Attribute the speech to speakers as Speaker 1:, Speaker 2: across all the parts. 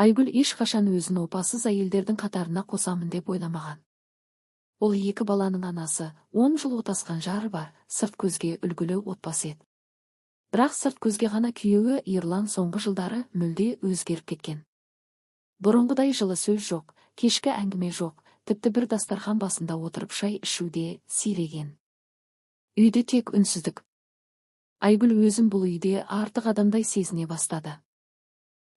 Speaker 1: Айгүл ешқашан өзін опасыз әйелдердің қатарына қосамын деп ойламаған. Ол екі баланың анасы, 10 жыл отасқан жары бар, сырт көзге үлгілі отбасы еді. Бірақ сырт көзге ғана күйеуі Ерлан соңғы жылдары мүлде өзгеріп кеткен. Бұрынғыдай жылы сөз жоқ, кешкі әңгіме жоқ, тіпті бір дастархан басында отырып шай ішуде сиреген. Үйде тек үнсіздік. Айгүл өзін бұл үйде артық адамдай сезіне бастады.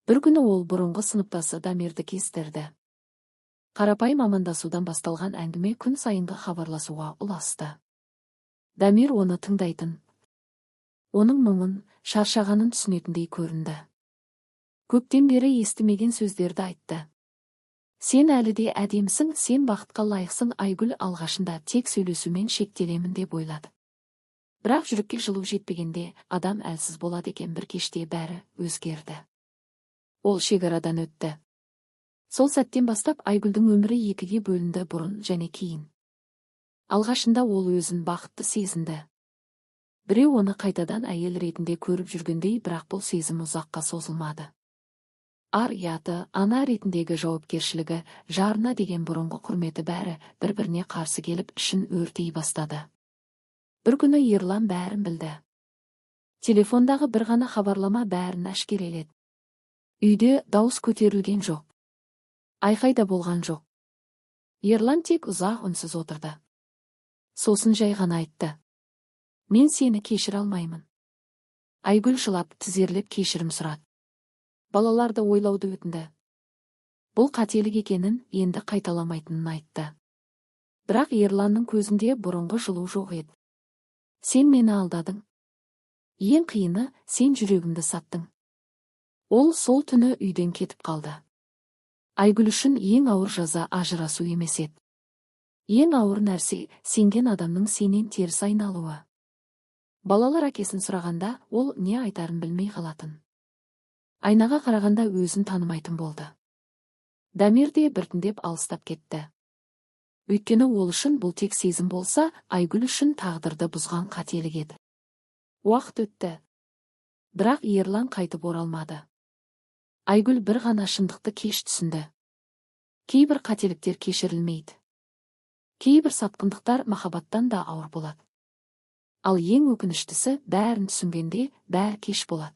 Speaker 1: Бір күні ол бұрынғы сыныптасы Дамирді кестірді. Қарапайым амандасудан басталған әңгіме күн сайынғы хабарласуға ұласты. Дамир оны тыңдайтын. Оның мұңын, шаршағанын түсінетіндей көрінді. Көптен бері естімеген сөздерді айтты. Сен әлі де әдемісің, сен бақытқа лайықсың. Айгүл алғашында тек сөйлесумен шектелемін деп ойлады. Бірақ жүрекке жылу жетпегенде адам әлсіз болады екен. Bir кеште бәрі өзгерді. Ол шекарадан өтті. Сол сәттен бастап Айгүлдің өмірі екіге бөлінді, бұрын және кейін. Алғашында ол өзін бақытты сезінді. Біреу оны қайтадан әйел ретінде көріп жүргендей, бірақ бұл сезім ұзаққа созылмады. Ар-ұяты, ана ретіндегі жауапкершілігі, жарына деген бұрынғы құрметі бәрі бір-біріне қарсы келіп ішін өртей бастады. Bir күні Ерлан бәрін білді. Телефондағы бір ғана хабарлама бәрін әшкереледі. Үйде дауыс көтерілген жоқ. Айқайда болған жоқ. Ерлан тек ұзақ үнсіз отырды. Сосын жай ғана айтты. Мен сені кешіре алмаймын. Айгүл жылап, тізерлеп кешірім сұрады. Балаларды ойлауды өтінді. Бұл қателік екенін, енді қайталамайтынын айтты. Бірақ Ерланның көзінде бұрынғы жылу жоқ еді. Сен мені алдадың. Ең қиыны, сен жүрегімді саттың. Ол сол түні үйден кетіп қалды. Айгүл үшін ең ауыр жаза ажырасу емес еді. Ең ауыр нәрсе сенген адамның сенен теріс айналуы. Балалар әкесін сұрағанда, ол не айтарын білмей қалатын. Айнаға қарағанда өзін танымайтын болды. Дамир де біртіндеп алыстап кетті. Өйткені ол үшін бұл тек сезім болса, Айгүл үшін тағдырды бұзған қателік еді. Уақыт өтті. Бірақ Ерлан қайтып оралмады. Айгүл бір ғана шындықты кеш түсінді. Кейбір қателіктер кешірілмейді. Кейбір сатқындықтар махаббаттан да ауыр болады. Ал ең өкініштісі, бәрін түсінгенде бәрі кеш болады.